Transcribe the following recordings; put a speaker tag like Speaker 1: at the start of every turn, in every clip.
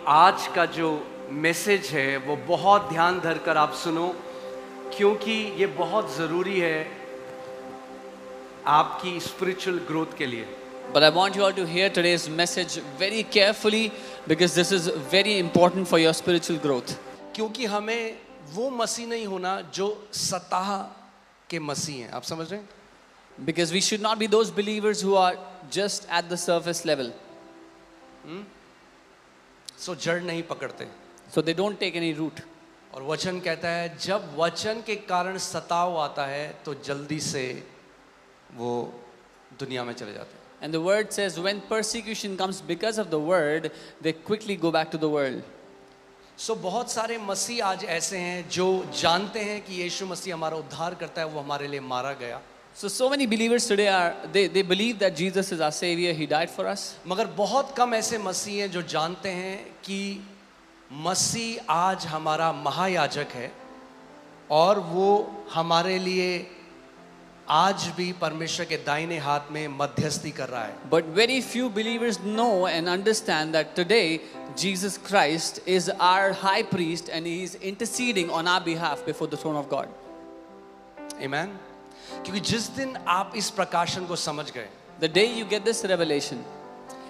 Speaker 1: आज का जो मैसेज है वो बहुत ध्यान धरकर आप सुनो, क्योंकि ये बहुत ज़रूरी है आपकी स्पिरिचुअल ग्रोथ के लिए।
Speaker 2: But I want you all to hear today's message very carefully because this is very important for your spiritual growth.
Speaker 1: क्योंकि हमें वो मसीह नहीं होना जो सतह के मसीह हैं, आप समझ रहे हैं?
Speaker 2: Because we should not be those believers who are just at the surface level.
Speaker 1: सो जड़ नहीं पकड़ते।
Speaker 2: So they don't take any root.
Speaker 1: और वचन कहता है जब वचन के कारण सताव आता है तो जल्दी से वो दुनिया में चले जाते हैं।
Speaker 2: And the word says when persecution comes because of the word, they quickly go back to the world.
Speaker 1: सो बहुत सारे मसीह आज ऐसे हैं जो जानते हैं कि यीशु मसीह हमारा उद्धार करता है, वो हमारे लिए मारा गया।
Speaker 2: So many believers today they believe that Jesus is our savior, he died for us.
Speaker 1: मगर बहुत कम ऐसे मसीह हैं जो जानते हैं कि मसीह आज हमारा महायाजक है और वो हमारे लिए आज भी परमेश्वर के दाहिने हाथ में मध्यस्थी कर रहा है।
Speaker 2: But very few believers know and understand that today Jesus Christ is our high priest and he is interceding on our behalf before the throne of God.
Speaker 1: Amen. क्योंकि जिस दिन आप इस प्रकाशन को समझ गए,
Speaker 2: The day you get this revelation,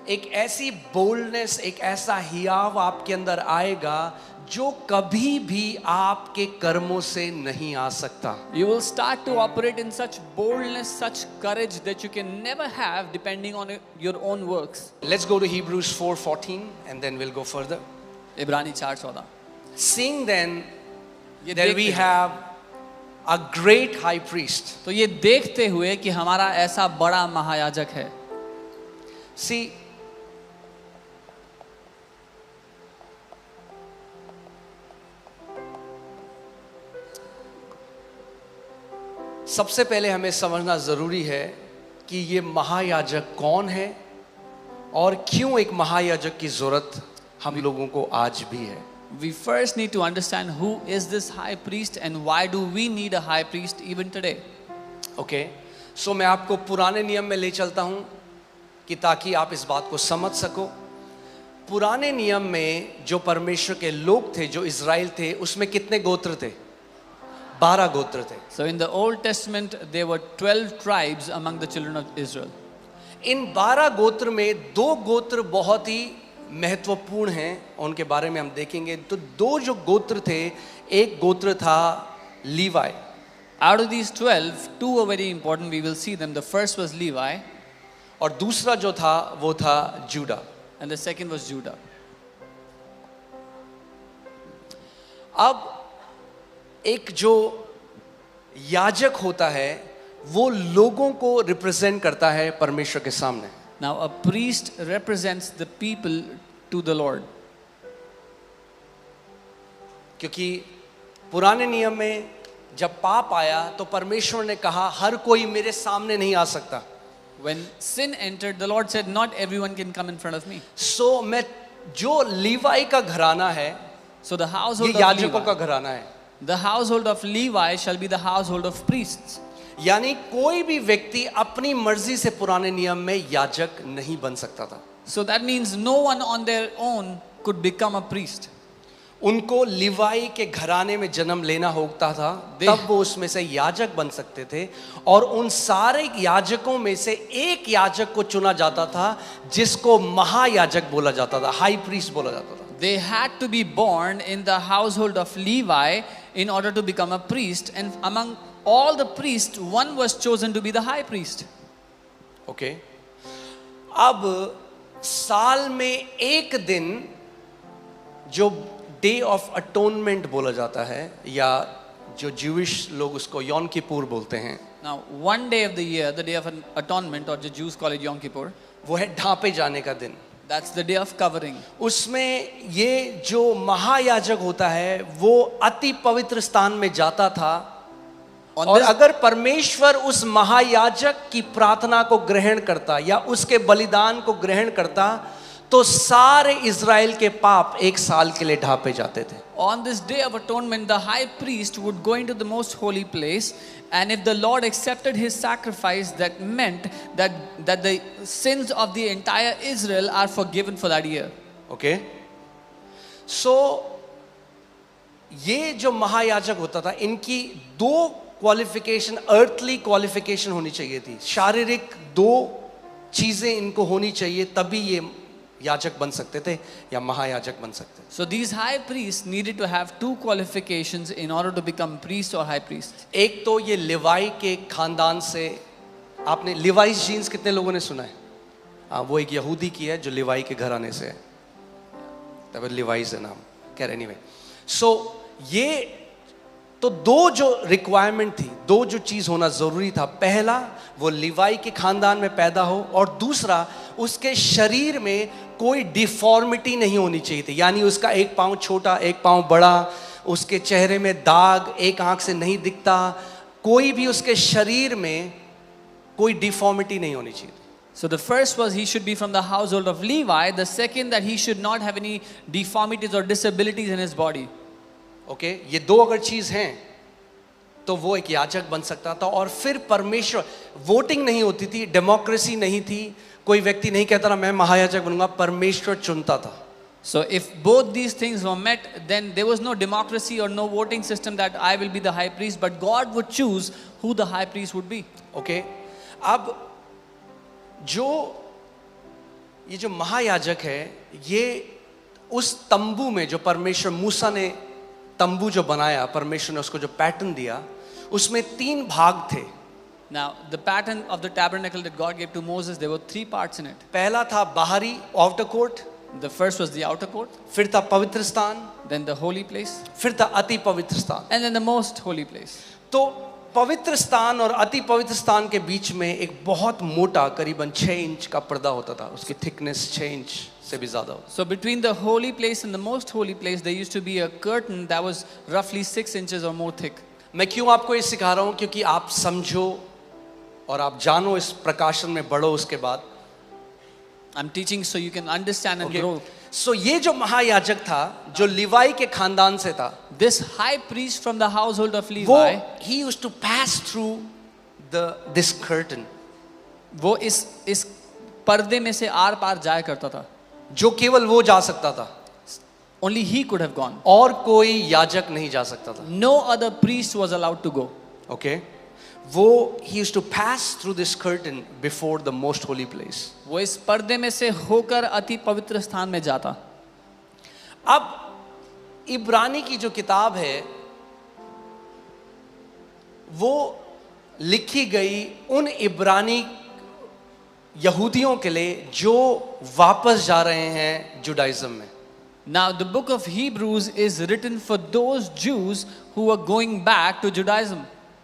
Speaker 1: एक ऐसी बोल्डनेस, एक ऐसा हियाव आपके अंदर आएगा जो कभी भी आपके कर्मों से नहीं आ सकता।
Speaker 2: you will start to operate in such boldness, such courage that you can never have depending on your own works.
Speaker 1: Let's go to Hebrews 4:14 and then we'll go further.
Speaker 2: इब्रानी 4:14.
Speaker 1: Seeing then
Speaker 2: ये
Speaker 1: that we
Speaker 2: देखते हुए-
Speaker 1: have a great high priest.
Speaker 2: तो ये देखते हुए कि हमारा ऐसा बड़ा महायाजक है।
Speaker 1: See, सबसे पहले हमें समझना जरूरी है कि ये महायाजक कौन है और क्यों एक महायाजक की जरूरत हम लोगों को आज भी है।
Speaker 2: We first need to understand who is this high priest and why do we need a high priest even today.
Speaker 1: Okay, so मैं आपको पुराने नियम में ले चलता हूं कि ताकि आप इस बात को समझ सको। पुराने नियम में जो परमेश्वर के लोग थे, जो इज़राइल थे, उसमें कितने गोत्र थे? 12 गोत्र थे।
Speaker 2: So in the Old Testament there were 12 tribes among the children of Israel.
Speaker 1: इन 12 गोत्र में 2 गोत्र बहुत ही महत्वपूर्ण हैं, उनके बारे में हम देखेंगे। तो 2 जो गोत्र थे, एक गोत्र था लीवाई।
Speaker 2: Out of these 12, 2 were very important. We will see them. The first was Levi
Speaker 1: और दूसरा जो था वो था JUDA.
Speaker 2: and the second was Judah.
Speaker 1: अब एक जो याजक होता है वो लोगों को रिप्रेजेंट करता है परमेश्वर के सामने।
Speaker 2: Now a priest represents the people to the Lord.
Speaker 1: क्योंकि पुराने नियम में जब पाप आया तो परमेश्वर ने कहा हर कोई मेरे सामने नहीं आ सकता।
Speaker 2: When sin entered, the Lord said, "Not everyone can come in front of me."
Speaker 1: सो मैं जो लीवाई का घराना है,
Speaker 2: So the
Speaker 1: ये
Speaker 2: household of
Speaker 1: याजकों का
Speaker 2: Levi,
Speaker 1: घराना है।
Speaker 2: the household of Levi shall be the household of priests.
Speaker 1: यानी कोई भी व्यक्ति अपनी मर्जी से पुराने नियम में याजक नहीं बन सकता था।
Speaker 2: So that means no one on their own could become a priest.
Speaker 1: उनको लिवाई के घराने में जन्म लेना होता था, तब वो उसमें से याजक बन सकते थे। और उन सारे याजकों में से एक याजक को चुना जाता था जिसको महायाजक बोला जाता था, हाई प्रीस्ट बोला जाता था।
Speaker 2: They had to be born in the household of Levi in order to become a priest, and among all the priests, one was chosen to be the high priest.
Speaker 1: Okay, अब साल में एक दिन जो day of atonement बोला जाता है, या जो ज्यूइश लोग उसको यौम किपुर बोलते हैं,
Speaker 2: Now, one day of the year, the day of an atonement, or the Jews call it Yom Kippur,
Speaker 1: वो है ढांपे जाने का दिन।
Speaker 2: that's the day of covering.
Speaker 1: उसमें ये जो महायाजक होता है वो अति पवित्र स्थान में जाता था,
Speaker 2: On
Speaker 1: और
Speaker 2: this,
Speaker 1: अगर परमेश्वर उस महायाजक की प्रार्थना को ग्रहण करता या उसके बलिदान को ग्रहण करता तो सारे इज़राइल के पाप एक साल के लिए ढांपे जाते थे।
Speaker 2: on this day of atonement, the high priest would go into the most holy place, and if the Lord accepted his sacrifice, that meant that the sins of the entire Israel are forgiven for that year.
Speaker 1: Okay, so ये जो महायाजक होता था, इनकी दो qualification, earthly qualification होनी चाहिए थी। शारीरिक दो चीजें इनको होनी चाहिए, तभी ये याजक बन सकते थे या महायाजक बन सकते थे।
Speaker 2: So these high priests needed to have two qualifications in order to become priest or high priest.
Speaker 1: एक तो ये लिवाई के खानदान से, आपने लिवाइस जीन्स कितने लोगों ने सुना है? वो एक यहूदी की है जो लिवाई के घराने से है, तब लिवाइस है नाम। खैर एनीवे, सो ये तो दो जो रिक्वायरमेंट थी, दो जो चीज होना जरूरी था, पहला वो लिवाई के खानदान में पैदा हो, और दूसरा उसके शरीर में कोई डिफॉर्मिटी नहीं होनी चाहिए थी। यानी उसका एक पांव छोटा, एक पांव बड़ा, उसके चेहरे में दाग, एक आंख से नहीं दिखता, कोई भी उसके शरीर में कोई डिफॉर्मिटी नहीं होनी चाहिए।
Speaker 2: So the first was he should be from the household of Levi. The second that he should not have any deformities or disabilities in his body.
Speaker 1: Okay, ये दो अगर चीज हैं तो वो एक याजक बन सकता था। और फिर परमेश्वर, वोटिंग नहीं होती थी, डेमोक्रेसी नहीं थी, कोई व्यक्ति नहीं कहता ना मैं महायाजक बनूंगा, परमेश्वर चुनता था।
Speaker 2: So if both these things were met, then there was no democracy or no voting system that I will be the high priest, but God would choose who the high priest would be.
Speaker 1: Okay, अब ये जो महायाजक है, ये उस तंबू में जो परमेश्वर, मूसा ने तंबू जो बनाया, परमेश्वर ने उसको जो पैटर्न दिया, उसमें 3 भाग थे।
Speaker 2: Now the pattern of the tabernacle that God gave to Moses, there were 3 parts in it.
Speaker 1: पहला था बाहरी, outer court,
Speaker 2: The first was the outer court,
Speaker 1: फिर था पवित्र स्थान,
Speaker 2: then the holy place,
Speaker 1: फिर था अति पवित्र स्थान।
Speaker 2: and then the most holy place.
Speaker 1: तो पवित्र स्थान और अति पवित्र स्थान के बीच में एक बहुत मोटा, करीबन 6 इंच का पर्दा होता था, उसकी थिकनेस 6 इंच से भी ज्यादा होता।
Speaker 2: So between the holy place and the most holy place, there used to be a curtain that was roughly 6 inches or more thick.
Speaker 1: मैं क्यों आपको ये सिखा रहा हूँ? क्योंकि आप समझो और आप जानो, इस प्रकाशन में बढ़ो उसके बाद।
Speaker 2: I'm teaching so you can understand and grow.
Speaker 1: सो ये जो महायाजक था, जो लिवाई के खानदान से था,
Speaker 2: This high priest from the household of
Speaker 1: वो
Speaker 2: Levi,
Speaker 1: he used to pass through this curtain,
Speaker 2: वो इस पर्दे में से आर पार जाया करता था.
Speaker 1: जो केवल वो जा सकता था,
Speaker 2: Only he could have gone.
Speaker 1: और कोई याजक नहीं जा सकता था।
Speaker 2: No other priest was allowed to go.
Speaker 1: Okay, वो he used to pass through this curtain before the most holy place.
Speaker 2: वो इस पर्दे में से होकर अति पवित्र स्थान में जाता.
Speaker 1: अब इब्रानी की जो किताब है, वो लिखी गई उन इब्रानी यहूदियों के लिए जो वापस जा रहे हैं जुडाइज्म में।
Speaker 2: Now the book of Hebrews is written for those Jews who are going back to Judaism.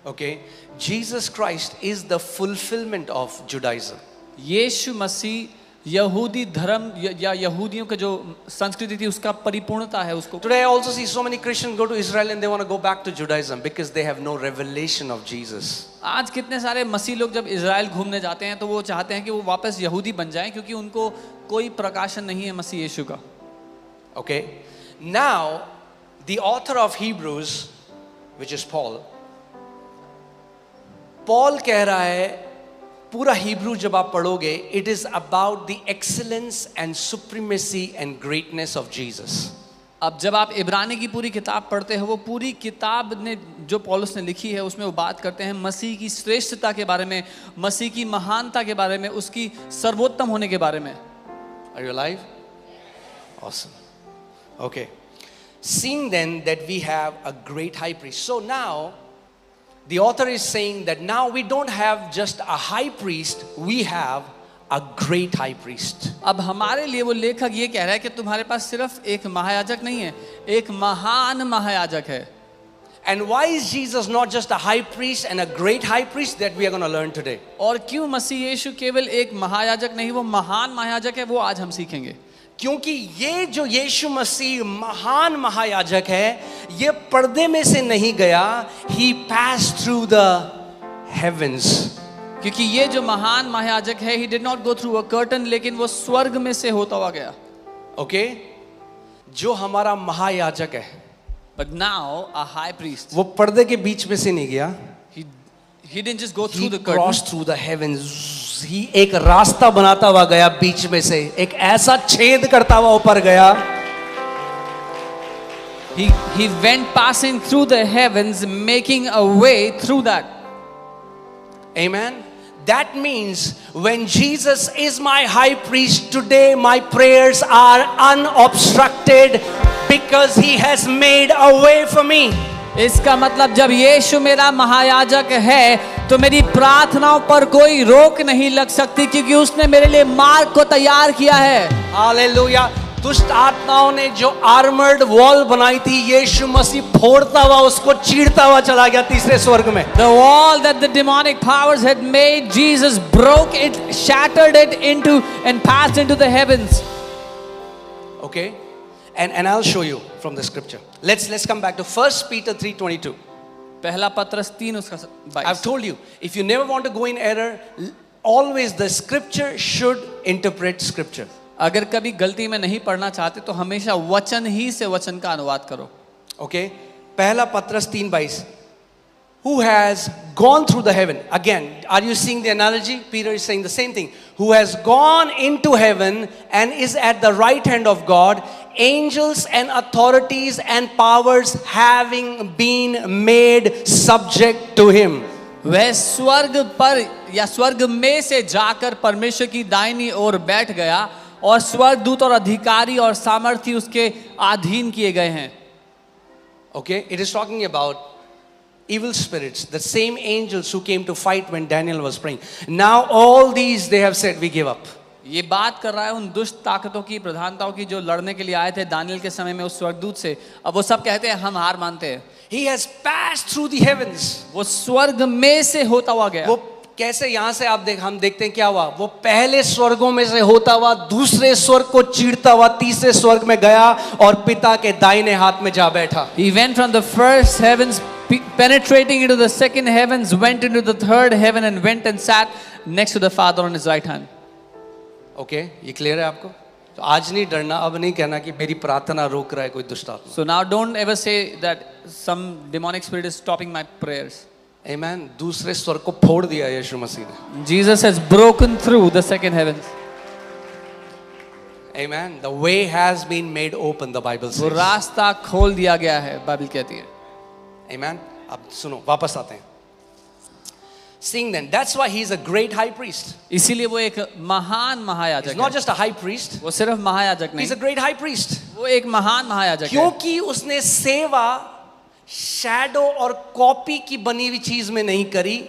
Speaker 1: Okay, Jesus Christ is the fulfillment of Judaism.
Speaker 2: यीशु मसीह यहूदी धर्म या यहूदियों का जो संस्कृति थी उसका परिपूर्णता है उसको.
Speaker 1: Today I also see so many Christians go to Israel and they want to go back to Judaism because they have no revelation of Jesus.
Speaker 2: आज कितने सारे मसीह लोग जब इजराइल घूमने जाते हैं तो वो चाहते हैं कि वो वापस यहूदी बन जाएं क्योंकि उनको कोई प्रकाशन नहीं है मसीह यीशु का.
Speaker 1: Okay, now the author of Hebrews, which is Paul कह रहा है, पूरा हिब्रू जब आप पढ़ोगे, it is about the excellence and supremacy and greatness of Jesus.
Speaker 2: अब जब आप इब्रानी की पूरी किताब पढ़ते हो, वो पूरी किताब ने जो पौलुस ने लिखी है उसमें वो बात करते हैं मसीह की श्रेष्ठता के बारे में, मसीह की महानता के बारे में, उसकी सर्वोत्तम होने के बारे में.
Speaker 1: Are you alive? Awesome. Okay. Seeing then that we have a great high priest. So now the author is saying that now we don't have just a high priest, we have a great high priest.
Speaker 2: अब हमारे लिए वो लेखक ये कह रहा है कि तुम्हारे पास सिर्फ एक महायाजक नहीं है, एक महान महायाजक है.
Speaker 1: And why is Jesus not just a high priest and a great high priest? That we are going to learn today.
Speaker 2: और क्यों मसीह यीशु केवल एक महायाजक नहीं, वो महान महायाजक है, वो आज हम सीखेंगे.
Speaker 1: क्योंकि ये जो यीशु मसीह महान महायाजक है, ये पर्दे में से नहीं गया, he passed through the heavens.
Speaker 2: क्योंकि ये जो महान महायाजक है, he did not go through a curtain, लेकिन वो स्वर्ग में से होता हुआ गया.
Speaker 1: ओके, जो हमारा महायाजक है,
Speaker 2: But now a high priest,
Speaker 1: वो पर्दे के बीच में से नहीं गया,
Speaker 2: he didn't just go through
Speaker 1: he
Speaker 2: the curtain.
Speaker 1: crossed through the heavens. ही एक रास्ता बनाता हुआ गया बीच में से, एक ऐसा छेद करता हुआ ऊपर गया
Speaker 2: He went passing through the heavens, making a way through that.
Speaker 1: Amen. That means when Jesus is my high priest today, my prayers are unobstructed because he has made a way for me.
Speaker 2: इसका मतलब जब यीशु मेरा महायाजक है तो मेरी प्रार्थनाओं पर कोई रोक नहीं लग सकती, क्योंकि उसने मेरे लिए मार्ग को तैयार किया है.
Speaker 1: हालेलुया. दुष्ट आत्माओं ने जो आर्मर्ड वॉल बनाई थी, यीशु मसीह फोड़ता हुआ उसको चीरता हुआ चला गया तीसरे स्वर्ग में.
Speaker 2: The wall that the demonic powers had made, Jesus broke it, shattered it into and passed into the heavens.
Speaker 1: Okay, and I'll show you from the scripture. Let's come back to 1 Peter 3:22.
Speaker 2: पहला पत्रस 3 उसका 22.
Speaker 1: I've told you, if you never want to go in error, always the scripture should interpret scripture.
Speaker 2: अगर कभी गलती में नहीं पढ़ना चाहते तो हमेशा वचन ही से वचन का अनुवाद करो.
Speaker 1: Okay, पहला पत्रस 3:22. Who has gone through the heaven? Again, are you seeing the analogy? Peter is saying the same thing. Who has gone into heaven and is at the right hand of God, angels and authorities and powers having been made subject to him.
Speaker 2: वह स्वर्ग पर या स्वर्ग में से जाकर परमेश्वर की दाहिनी ओर बैठ गया और स्वर्गदूत और अधिकारी और सामर्थी उसके अधीन किए गए हैं.
Speaker 1: Okay, it is talking about evil spirits, the same angels who came to fight when Daniel was praying. Now all these they have said, we give up.
Speaker 2: ये बात कर रहा है उन दुष्ट ताकतों की, प्रधानताओं की, जो लड़ने के लिए आए थे दानियल के समय में उस स्वर्गदूत से. अब वो सब कहते हैं हम हार मानते हैं.
Speaker 1: He has passed through the heavens.
Speaker 2: वो स्वर्ग में से होता हुआ गया.
Speaker 1: वो कैसे, यहां से हम देखते हैं क्या हुआ. वो पहले स्वर्गों में से होता हुआ दूसरे स्वर्ग को चीरता हुआ तीसरे स्वर्ग में गया और पिता के दाहिने हाथ में जा बैठा.
Speaker 2: He went from the first heavens, penetrating into the second heavens, went into the third heaven and went and sat next to the Father on his right hand.
Speaker 1: Okay, ये क्लियर है आपको? तो आज नहीं डरना, अब नहीं कहना कि मेरी प्रार्थना रोक रहा है कोई दुष्ट आत्मा.
Speaker 2: So now don't ever say that some demonic spirit is stopping my prayers.
Speaker 1: Amen. दूसरे स्वर्ग को फोड़ दिया यीशु मसीह ने.
Speaker 2: Jesus has broken through the second heavens.
Speaker 1: Amen. The way has been made open, the Bible
Speaker 2: वो
Speaker 1: says.
Speaker 2: रास्ता खोल दिया गया है, बाइबल कहती है.
Speaker 1: Amen. अब सुनो, वापस आते हैं. Seeing then, that's why he is a great high priest.
Speaker 2: इसीलिए वो एक महान महायाजक
Speaker 1: He's
Speaker 2: है.
Speaker 1: not just a high priest.
Speaker 2: वो सिर्फ महायाजक
Speaker 1: He's
Speaker 2: नहीं,
Speaker 1: a great high priest.
Speaker 2: वो एक महान महायाजक है.
Speaker 1: क्योंकि उसने सेवा शैडो और कॉपी की बनी हुई चीज में नहीं करी.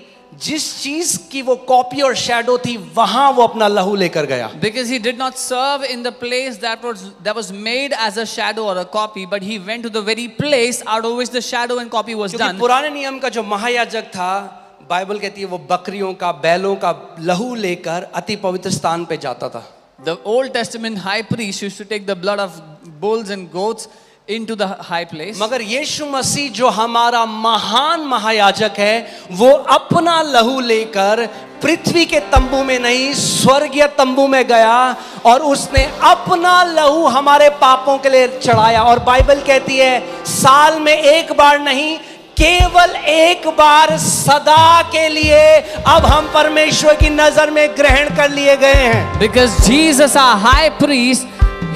Speaker 1: जिस चीज की वो कॉपी और शैडो थी वहां वो अपना लहू लेकर गया.
Speaker 2: Because he did not serve in the place that was made as a shadow or a copy, but he went to the very place out of which the shadow and copy was
Speaker 1: क्योंकि
Speaker 2: done.
Speaker 1: पुराने नियम का जो महायाजक था, Bible कहती है वो बकरियों का, बैलों का लहू लेकर अति पवित्र स्थान पे जाता था.
Speaker 2: The Old Testament high priest used to take the blood of bulls and goats into the high place.
Speaker 1: मगर यीशु मसीह जो हमारा महान महायाजक है, वो अपना लहू लेकर पृथ्वी के तंबू में नहीं स्वर्गीय तंबू में गया और उसने अपना लहू हमारे पापों के लिए चढ़ाया. और बाइबल कहती है साल में एक बार नहीं, केवल एक बार सदा के लिए अब हम परमेश्वर की नजर में ग्रहण कर लिए गए हैं.
Speaker 2: Because Jesus, our high priest,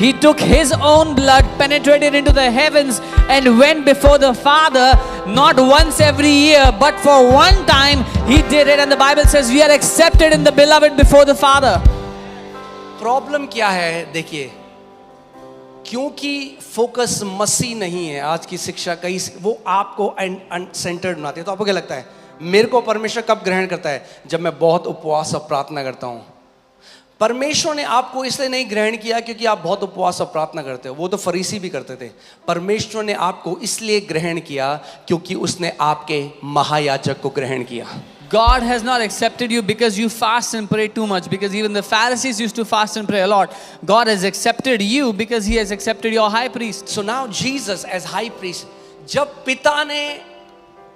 Speaker 2: he took his own blood, penetrated into the heavens and went before the Father, not once every year, but for one time he did it. And the Bible says we are accepted in the beloved before the Father.
Speaker 1: Problem क्या है? देखिए, क्योंकि focus मसीह नहीं है. आज की शिक्षा कई वो आपको सेंटर्ड बनाती है. तो आपको क्या लगता है मेरे को परमेश्वर कब ग्रहण करता है? जब मैं बहुत उपवास और प्रार्थना करता हूं. परमेश्वर ने आपको इसलिए नहीं ग्रहण किया क्योंकि आप बहुत उपवास और प्रार्थना करते हो. वो तो फरीसी भी करते थे. परमेश्वर ने आपको इसलिए ग्रहण किया क्योंकि उसने आपके महायाजक को ग्रहण किया.
Speaker 2: God has not accepted you because you fast and pray too much, because even the Pharisees used to fast and pray a lot. God has accepted you because he has accepted your high priest.
Speaker 1: So now Jesus as high priest, जब पिता ने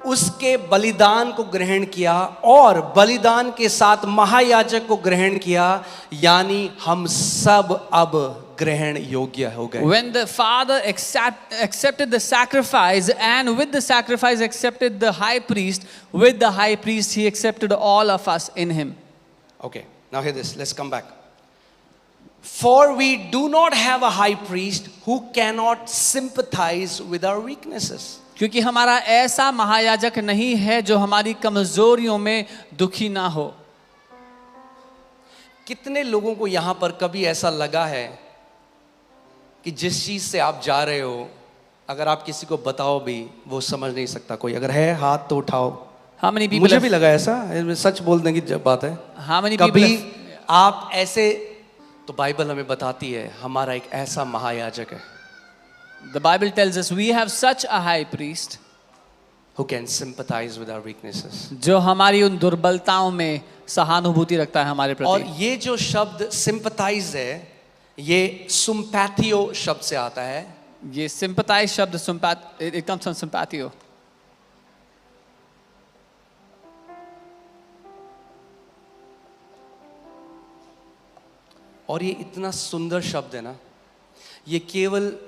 Speaker 1: उसके बलिदान को ग्रहण किया और बलिदान के साथ महायाजक को ग्रहण किया, यानी हम सब अब ग्रहण योग्य हो गए.
Speaker 2: When the Father accepted the sacrifice, and with the sacrifice accepted the high priest, with the high priest he accepted all of us in him.
Speaker 1: Okay, now hear this. Let's come back. For we do not have a high priest who cannot sympathize with our weaknesses.
Speaker 2: क्योंकि हमारा ऐसा महायाजक नहीं है जो हमारी कमजोरियों में दुखी ना हो।
Speaker 1: कितने लोगों को यहां पर कभी ऐसा लगा है कि जिस चीज से आप जा रहे हो, अगर आप किसी को बताओ भी वो समझ नहीं सकता? कोई अगर है हाथ तो उठाओ।
Speaker 2: How many people
Speaker 1: मुझे
Speaker 2: have-
Speaker 1: भी लगा ऐसा, सच बोलने की बात है।
Speaker 2: How many people
Speaker 1: कभी
Speaker 2: have-
Speaker 1: आप ऐसे, तो बाइबल हमें बताती है हमारा एक ऐसा महायाजक है
Speaker 2: The Bible tells us we have such a high priest
Speaker 1: who can sympathize with our weaknesses.
Speaker 2: जो हमारी उन दुर्बलताओं में सहानुभूति रखता है हमारे
Speaker 1: और
Speaker 2: प्रति।
Speaker 1: ये जो शब्द sympathize है, ये sympathio शब्द से आता है।
Speaker 2: ये sympathize शब्द it comes from sympathio.
Speaker 1: और ये इतना सुंदर शब्द है ना, ये केवल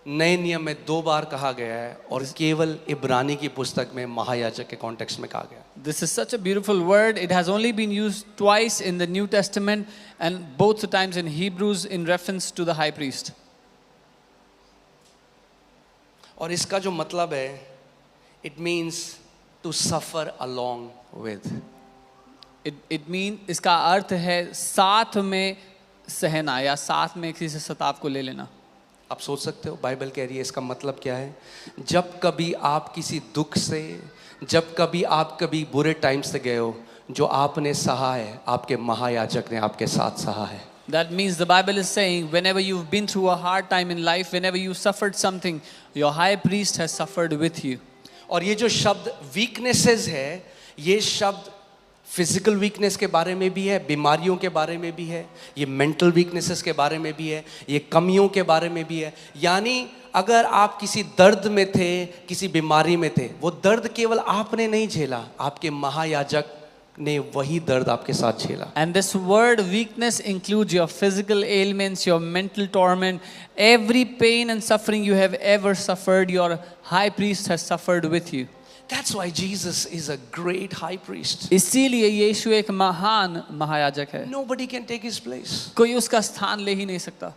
Speaker 1: नए नियम में 2 बार कहा गया है और केवल इब्रानी की पुस्तक में महायाजक के कॉन्टेक्स्ट में कहा गया है।
Speaker 2: This is such a beautiful word. It has only been used twice in the New Testament and both the times in Hebrews in reference to the high priest.
Speaker 1: और इसका जो मतलब है, it means to suffer along with.
Speaker 2: It mean इसका अर्थ है साथ में सहना या साथ में किसी से सताव को ले लेना।
Speaker 1: आप सोच सकते हो बाइबल कह रही है इसका मतलब क्या है? जब कभी आप किसी दुख से, जब कभी आप कभी बुरे टाइम से गए हो, जो आपने सहा है आपके महायाजक ने आपके साथ सहा है।
Speaker 2: That means the Bible is saying whenever you've been through a hard time in life, whenever you suffered something, your high priest has suffered with you.
Speaker 1: और ये जो शब्द वीकनेसेस है, ये शब्द फिजिकल वीकनेस के बारे में भी है, बीमारियों के बारे में भी है, ये मेंटल वीकनेसेस के बारे में भी है, ये कमियों के बारे में भी है। यानी अगर आप किसी दर्द में थे, किसी बीमारी में थे, वो दर्द केवल आपने नहीं झेला, आपके महायाजक ने वही दर्द आपके साथ झेला।
Speaker 2: And this word weakness includes your physical ailments, your mental torment, every pain and suffering you have ever suffered, your high priest has suffered with you.
Speaker 1: That's why Jesus is a great high priest.
Speaker 2: इसीलिए यीशु एक महान महायाजक है।
Speaker 1: Nobody can take his place.
Speaker 2: कोई उसका स्थान ले ही नहीं सकता।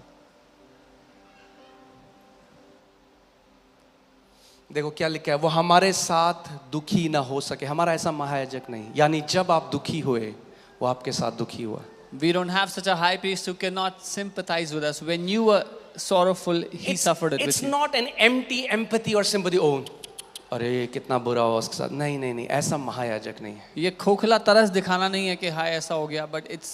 Speaker 1: देखो क्या लिखा है, वो हमारे साथ दुखी ना हो सके। हमारा ऐसा महायाजक नहीं, यानी जब आप दुखी हुए वो आपके साथ दुखी हुआ।
Speaker 2: We don't have such a high priest who cannot sympathize with us. When you were sorrowful, he suffered it with
Speaker 1: It's
Speaker 2: you.
Speaker 1: not an empty empathy or sympathy. Oh, अरे कितना बुरा हुआ उसके साथ। नहीं नहीं नहीं, ऐसा महायाजक नहीं है।
Speaker 2: ये खोखला तरस दिखाना नहीं है कि हाय ऐसा हो गया, but this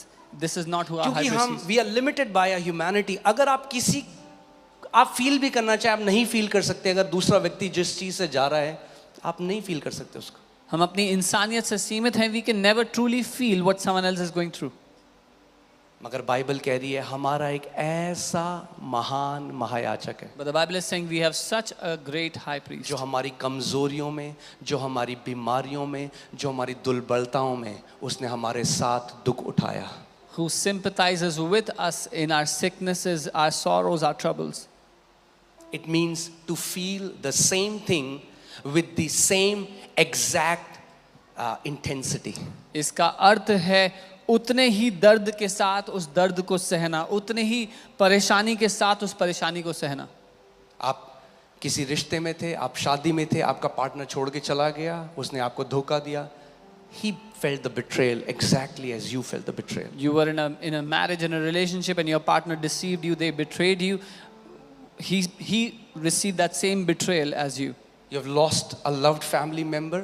Speaker 2: is not who our high
Speaker 1: क्योंकि
Speaker 2: priest
Speaker 1: हम
Speaker 2: is.
Speaker 1: we are limited by our humanity. अगर आप फील भी करना चाहे, आप नहीं फील कर सकते। अगर दूसरा व्यक्ति जिस चीज से जा रहा है, आप नहीं फील कर सकते उसको।
Speaker 2: हम अपनी इंसानियत से सीमित हैं। We can never truly feel what someone else is going through.
Speaker 1: मगर बाइबल कह रही है हमारा एक ऐसा महान महायाजक है
Speaker 2: But the Bible is saying we have such a great high priest
Speaker 1: जो हमारी कमजोरियों में, जो हमारी बीमारियों में, जो हमारी दुर्बलताओं में उसने हमारे साथ दुख उठाया।
Speaker 2: who sympathizes with us in our sicknesses, our sorrows, our troubles.
Speaker 1: It means to feel the same thing with the same exact intensity.
Speaker 2: इसका अर्थ है उतने ही दर्द के साथ उस दर्द को सहना, उतने ही परेशानी के साथ उस परेशानी को सहना।
Speaker 1: आप किसी रिश्ते में थे, आप शादी में थे, आपका पार्टनर छोड़ के चला गया, उसने आपको धोखा दिया। He felt the betrayal exactly as you felt the betrayal.
Speaker 2: You were in a marriage, in a relationship, and your partner deceived you, they betrayed you. He received that same betrayal as you.
Speaker 1: You have lost a loved family member.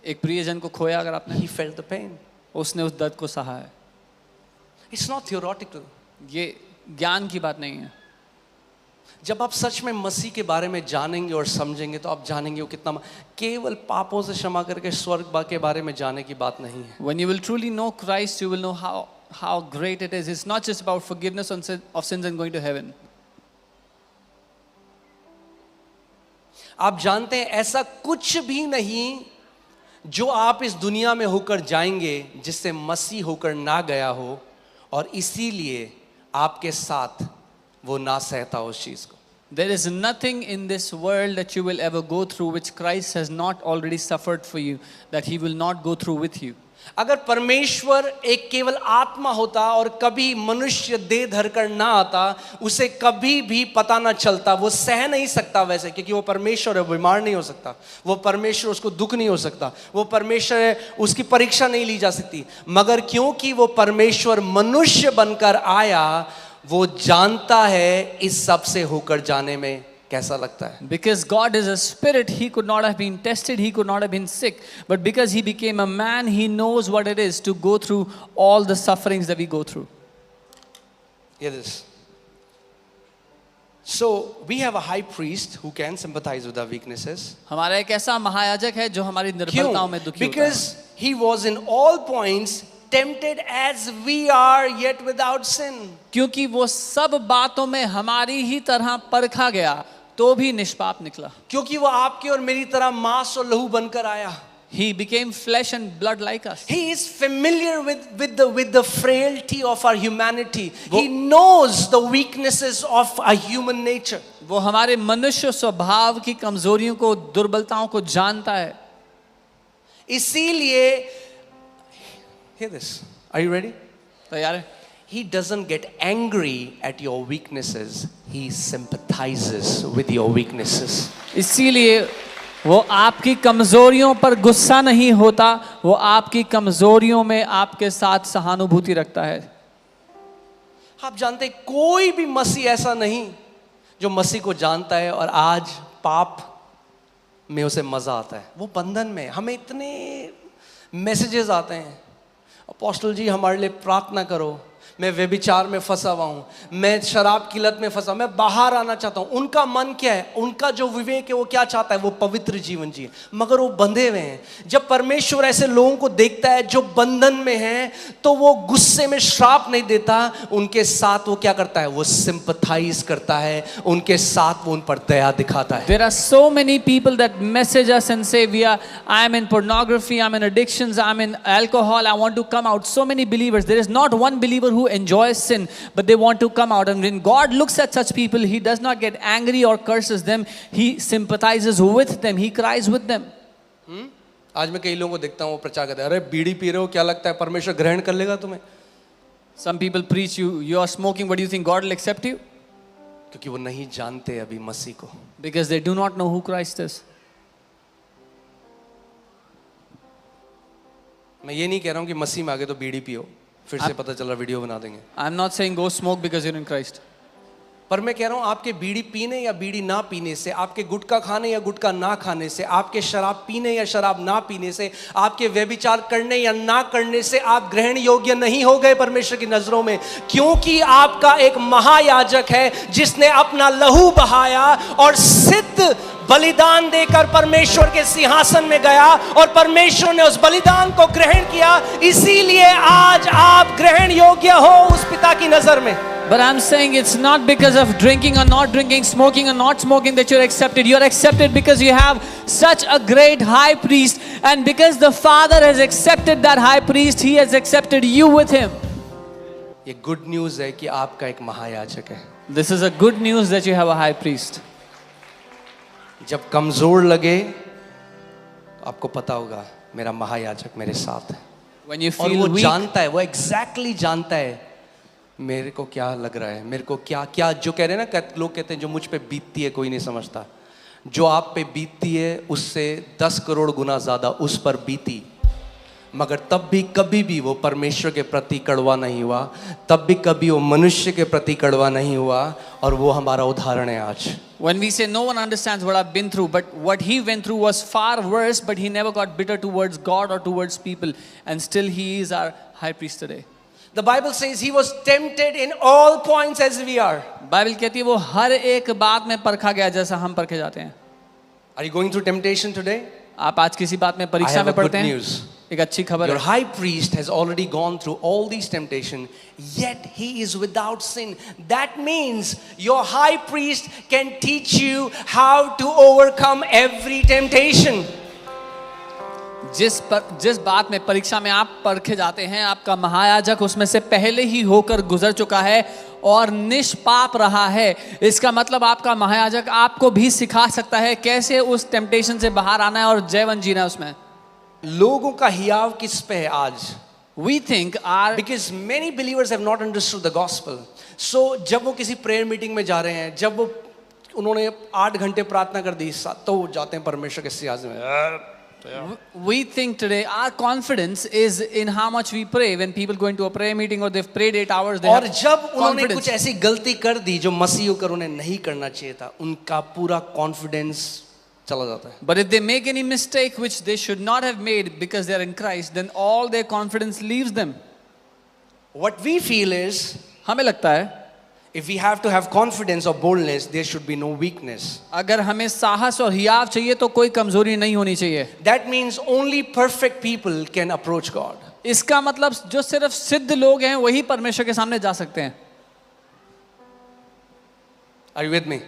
Speaker 2: एक प्रियजन को खोया अगर आपने,
Speaker 1: He felt the pain.
Speaker 2: उसने उस दर्द को सहा है।
Speaker 1: It's not theoretical.
Speaker 2: ये ज्ञान की बात नहीं है।
Speaker 1: जब आप सच में मसीह के बारे में जानेंगे और समझेंगे तो आप जानेंगे वो कितना केवल पापों से क्षमा करके स्वर्ग के बारे में जाने की बात नहीं है।
Speaker 2: When you will truly know Christ, you will know how great it is. It's not just about forgiveness of sins and going to heaven.
Speaker 1: आप जानते हैं ऐसा कुछ भी नहीं जो आप इस दुनिया में होकर जाएंगे जिससे मसीह होकर ना गया हो और इसीलिए आपके साथ वो ना सहता उस चीज को।
Speaker 2: There is nothing in this world that you will ever go through which Christ has not already suffered for you, that he will not go through with you.
Speaker 1: अगर परमेश्वर एक केवल आत्मा होता और कभी मनुष्य देह धरकर ना आता, उसे कभी भी पता ना चलता, वो सह नहीं सकता वैसे, क्योंकि वो परमेश्वर है, बीमार नहीं हो सकता, वो परमेश्वर, उसको दुख नहीं हो सकता, वो परमेश्वर है, उसकी परीक्षा नहीं ली जा सकती। मगर क्योंकि वो परमेश्वर मनुष्य बनकर आया, वो जानता है इस सब से होकर जाने में कैसा लगता है।
Speaker 2: Because God is a spirit, he could not have been tested, he could not have been sick, but because he became a man, he knows what it is to go through all the sufferings that we go through.
Speaker 1: Hear this. So we have a high priest who can sympathize with our weaknesses.
Speaker 2: हमारा एक ऐसा महायाजक है जो हमारी निर्बलताओं में दुखी होता है।
Speaker 1: Because he was in all points tempted as we are, yet without sin.
Speaker 2: क्योंकि वो सब बातों में हमारी ही तरह परखा गया, तो भी निष्पाप निकला।
Speaker 1: क्योंकि वो आपके और मेरी तरह मांस और लहू बनकर आया।
Speaker 2: He became flesh and blood like us.
Speaker 1: He is familiar with the frailty of our humanity. He knows the weaknesses of our human nature.
Speaker 2: वो हमारे मनुष्य स्वभाव की कमजोरियों को, दुर्बलताओं को जानता है।
Speaker 1: इसीलिए, hear this. Are you ready?
Speaker 2: तैयार है?
Speaker 1: He doesn't get angry at your weaknesses. He sympathizes with your weaknesses.
Speaker 2: इसीलिए वो आपकी कमजोरियों पर गुस्सा नहीं होता, वो आपकी कमजोरियों में आपके साथ सहानुभूति रखता है।
Speaker 1: आप जानते हैं, कोई भी मसीह ऐसा नहीं जो मसीह को जानता है और आज पाप में उसे मजा आता है। वो बंधन में, हमें इतने मैसेजेस आते हैं, अपोस्टल जी हमारे लिए प्रार्थना करो, मैं व्यभिचार में फंसा हुआ हूँ, मैं शराब की लत में फंसा, मैं बाहर आना चाहता हूँ। उनका मन क्या है, उनका जो विवेक है वो क्या चाहता है, वो पवित्र जीवन जिए, मगर वो बंधे हुए हैं। जब परमेश्वर ऐसे लोगों को देखता है जो बंधन में हैं, तो वो गुस्से में श्राप नहीं देता, उनके साथ वो क्या करता है, वो सिंपथाइज करता है, उनके साथ वो उन पर दया दिखाता है।
Speaker 2: There are so many people that message us and say I am in pornography, I'm in addictions, I'm in alcohol, I want to come out. So many believers. There is not one believer who enjoys sin, but they want to come out. And when God looks at such people, he does not get angry or curses them. He sympathizes with them. He cries with them.
Speaker 1: आज मैं कई लोगों को देखता हूँ, वो प्रचार करते हैं, अरे बीड़ी पी रहे हो, क्या लगता है परमेश्वर ग्रहण कर लेगा तुम्हें?
Speaker 2: Some people preach you are smoking, what do you think God will accept you?
Speaker 1: क्योंकि वो नहीं जानते अभी मसीह को।
Speaker 2: Because they do not know who Christ is.
Speaker 1: मैं ये नहीं कह रहा हूँ कि मसीह में आगे तो बीड़ी पियो, फिर से पता चला वीडियो बना देंगे।
Speaker 2: I'm not saying go smoke because you're in Christ.
Speaker 1: पर मैं कह रहा हूँ, आपके बीड़ी पीने या बीड़ी ना पीने से, आपके गुटखा खाने या गुटखा ना खाने से, आपके शराब पीने या शराब ना पीने से, आपके व्यभिचार करने या ना करने से आप ग्रहण योग्य नहीं हो गए परमेश्वर की नजरों में। क्योंकि आपका एक महायाजक है जिसने अपना लहू बहाया और सिद्ध बलिदान देकर परमेश्वर के सिंहासन में गया, और परमेश्वर ने उस बलिदान को ग्रहण किया। इसीलिए आज आप ग्रहण योग्य हो उस पिता की नजर में।
Speaker 2: But I'm saying it's not because of drinking or not drinking, smoking or not smoking that you're accepted. You're accepted because you have such a great high priest, and because the Father has accepted that high priest, he has accepted you with him.
Speaker 1: ये good news है कि आपका एक महायाजक है।
Speaker 2: This is a good news that you have a high priest.
Speaker 1: जब कमजोर लगे तो आपको पता होगा मेरा महायाजक मेरे साथ है।
Speaker 2: When you
Speaker 1: और
Speaker 2: feel
Speaker 1: वो
Speaker 2: weak,
Speaker 1: जानता है, वो एग्जैक्टली जानता है मेरे को क्या लग रहा है, मेरे को क्या क्या जो कह रहे हैं ना, लोग कहते हैं जो मुझ पे बीतती है कोई नहीं समझता, जो आप पे बीतती है उससे 10 करोड़ गुना ज्यादा उस पर बीती, मगर तब भी कभी भी वो परमेश्वर के प्रति कड़वा नहीं हुआ, तब भी कभी वो मनुष्य के प्रति कड़वा नहीं हुआ, और वो हमारा उदाहरण है आज।
Speaker 2: when we say no one understands what I've been through, but what he went through was far worse, but he never got bitter towards God or towards people, and still he is our high priest today.
Speaker 1: The Bible says he was tempted in all points as we are.
Speaker 2: Bible कहती है वो हर एक बात में परखा गया जैसा हम परखे जाते हैं।
Speaker 1: Are you going through temptation today?
Speaker 2: आप आज किसी बात में
Speaker 1: I
Speaker 2: परीक्षा
Speaker 1: have
Speaker 2: में
Speaker 1: a good
Speaker 2: पड़ते हैं?
Speaker 1: news.
Speaker 2: एक अच्छी खबर
Speaker 1: Your
Speaker 2: है,
Speaker 1: high priest has already gone through all these temptations, yet he is without sin. That means your high priest can teach you how to overcome every temptation.
Speaker 2: जिस बात में परीक्षा में आप परखे जाते हैं, आपका महायाजक उसमें से पहले ही होकर गुजर चुका है और निष्पाप रहा है। इसका मतलब आपका महायाजक आपको भी सिखा सकता है कैसे उस टेम्पटेशन से बाहर आना है और जीवन जीना है उसमें।
Speaker 1: लोगों का हियाव किस पे है आज?
Speaker 2: We think our
Speaker 1: Because many believers have not understood the gospel. So जब वो किसी प्रेयर मीटिंग में जा रहे हैं, जब वो उन्होंने 8 घंटे प्रार्थना कर दी, तो वो जाते हैं परमेश्वर के सिंहासन में.
Speaker 2: we think today our confidence is in how much we pray. When people go into a prayer meeting or they've prayed 8 hours, they
Speaker 1: और
Speaker 2: have
Speaker 1: जब उन्होंने
Speaker 2: confidence.
Speaker 1: कुछ ऐसी गलती कर दी जो मसीह होकर उन्हें नहीं करना चाहिए था, उनका पूरा कॉन्फिडेंस चला जाता है.
Speaker 2: But if they make any mistake which they should not have made because they are in Christ, then all their confidence leaves them.
Speaker 1: What we feel is,
Speaker 2: हमें लगता है
Speaker 1: if we have to have confidence or boldness, there should be no weakness.
Speaker 2: अगर हमें साहस और हियाव चाहिए तो कोई कमजोरी नहीं होनी चाहिए.
Speaker 1: That means only perfect people can approach God.
Speaker 2: इसका मतलब जो सिर्फ सिद्ध लोग हैं वही परमेश्वर के सामने जा सकते हैं.
Speaker 1: Are you with me?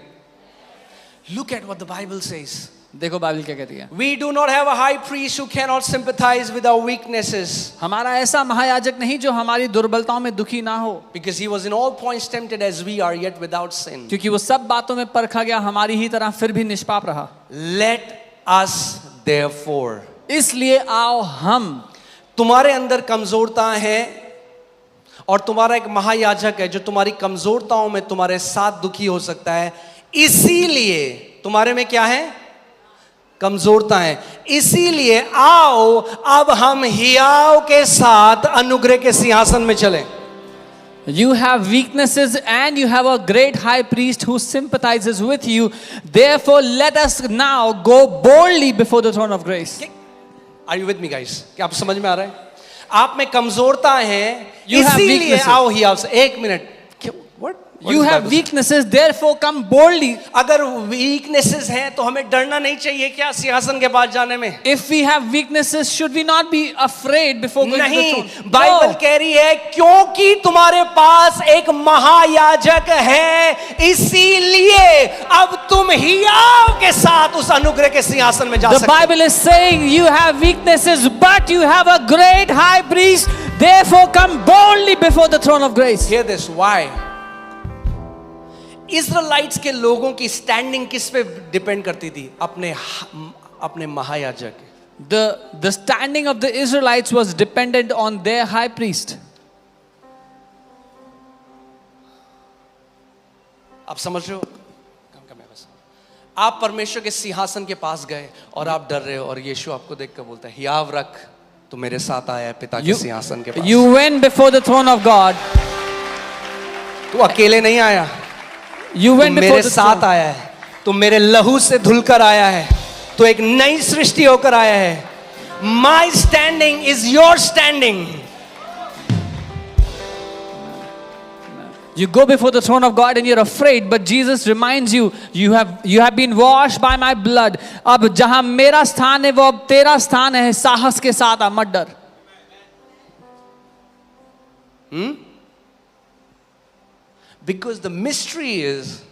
Speaker 1: Look at what the Bible says.
Speaker 2: देखो बाइबल क्या कहती है.
Speaker 1: We do not have a high priest who cannot sympathize with our weaknesses.
Speaker 2: हमारा ऐसा महायाजक नहीं जो हमारी दुर्बलताओं में दुखी ना हो,
Speaker 1: Because he was in all points tempted as we are, yet without sin.
Speaker 2: क्योंकि वो सब बातों में परखा गया हमारी ही तरह फिर भी निष्पाप रहा.
Speaker 1: Let us therefore.
Speaker 2: इसलिए आओ हम.
Speaker 1: तुम्हारे अंदर कमजोरता है और तुम्हारा एक महायाजक है जो तुम्हारी कमजोरताओं में तुम्हारे साथ दुखी हो सकता है. इसीलिए तुम्हारे में क्या है? कमजोरता है. इसीलिए आओ अब हम हियाव के साथ अनुग्रह के सिंहासन में चलें.
Speaker 2: You have weaknesses and you have a great high priest who sympathizes with you. Therefore, let us now go boldly before the throne of grace.
Speaker 1: Are you with me, guys? क्या आप समझ में आ रहा है? आप में कमजोरता है,
Speaker 2: You have
Speaker 1: इसीलिए
Speaker 2: weaknesses.
Speaker 1: आओ हियाव से. एक minute. What?
Speaker 2: You have weaknesses, therefore come boldly.
Speaker 1: अगर वीकनेसेस हैं तो हमें डरना नहीं चाहिए क्या सिंहासन के पास जाने में?
Speaker 2: If we have weaknesses, should we not be afraid before going to the
Speaker 1: नहीं,
Speaker 2: throne?
Speaker 1: Bible
Speaker 2: No.
Speaker 1: कह रही है क्योंकि तुम्हारे पास एक महायाजक है, इसीलिए अब तुम हियाव के साथ उस अनुग्रह के सिंहासन में जा
Speaker 2: The
Speaker 1: सकते हो.
Speaker 2: Bible is saying you have weaknesses, but you have a great high priest. Therefore, come boldly before the throne of grace.
Speaker 1: Hear this, why? इज़राइट्स के लोगों की स्टैंडिंग किस पे डिपेंड करती थी? अपने महायाजक.
Speaker 2: The standing of the Israelites was dependent on their high priest.
Speaker 1: आप समझ रहे हो? बस आप परमेश्वर के सिंहासन के पास गए और आप डर रहे हो और यीशु आपको देखकर बोलता है हियाव रख, तो मेरे साथ आया है पिता के सिंहासन के पास.
Speaker 2: You went before the throne of God.
Speaker 1: तू अकेले नहीं आया,
Speaker 2: You
Speaker 1: तू
Speaker 2: went before
Speaker 1: मेरे
Speaker 2: the
Speaker 1: साथ
Speaker 2: throne.
Speaker 1: आया है, तू मेरे लहू से धुलकर आया है, तो एक नई सृष्टि होकर आया है. My standing is your standing.
Speaker 2: You go before the throne of God and you're afraid, but Jesus reminds you, you have been washed by my blood. अब जहां मेरा स्थान है वो अब तेरा स्थान है. साहस के साथ आ, मत डर.
Speaker 1: Because the mystery is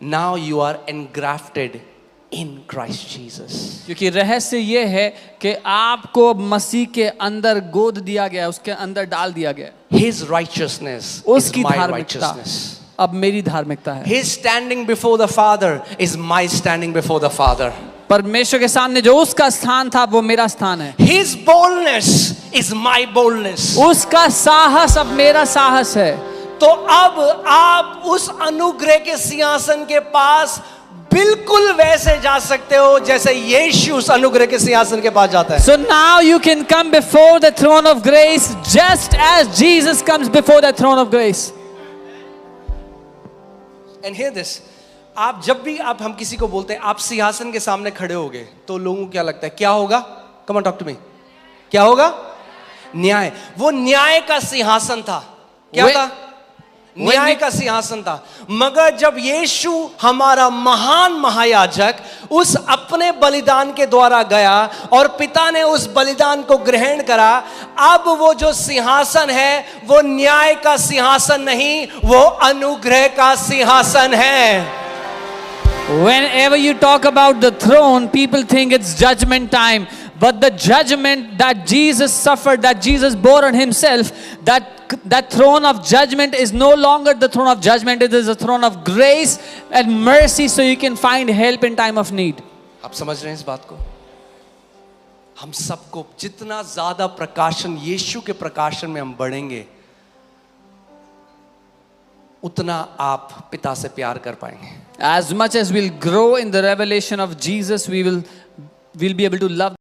Speaker 1: now you are engrafted in Christ Jesus.
Speaker 2: क्योंकि रहस्य ये है कि आपको मसीह के अंदर गोद दिया गया, उसके अंदर डाल दिया गया.
Speaker 1: His righteousness is
Speaker 2: उसकी
Speaker 1: my
Speaker 2: धार्मिकता
Speaker 1: righteousness.
Speaker 2: अब मेरी धार्मिकता है.
Speaker 1: His standing before the Father is my standing before the Father.
Speaker 2: परमेश्वर के सामने जो उसका स्थान था वो मेरा स्थान है.
Speaker 1: His boldness is my boldness.
Speaker 2: उसका साहस अब मेरा साहस है.
Speaker 1: तो अब आप उस अनुग्रह के सिंहासन के पास बिल्कुल वैसे जा सकते हो जैसे यीशु उस अनुग्रह के सिंहासन के पास जाता है.
Speaker 2: So now you can come before the throne of grace just as Jesus comes before the throne of grace.
Speaker 1: And hear this. आप जब भी हम किसी को बोलते हैं आप सिंहासन के सामने खड़े होगे तो लोगों को क्या लगता है? क्या होगा? Come on, talk to me. क्या होगा? न्याय. वो न्याय का सिंहासन था. क्या था? न्याय का सिंहासन था. मगर जब यीशु हमारा महान महायाजक उस अपने बलिदान के द्वारा गया और पिता ने उस बलिदान को ग्रहण करा, अब वो जो सिंहासन है वो न्याय का सिंहासन नहीं, वो अनुग्रह का सिंहासन है.
Speaker 2: Whenever you talk about the throne, people think it's judgment time. But the judgment that Jesus suffered, that Jesus bore on himself, that throne of judgment is no longer the throne of judgment. It is a throne of grace and mercy, so you can find help in time of need.
Speaker 1: आप समझ रहे हैं इस बात को? हम सबको जितना ज्यादा प्रकाशन, यीशु के प्रकाशन में हम बढ़ेंगे, उतना आप पिता से प्यार कर पाएंगे.
Speaker 2: As much as we'll grow in the revelation of Jesus, we'll be able to love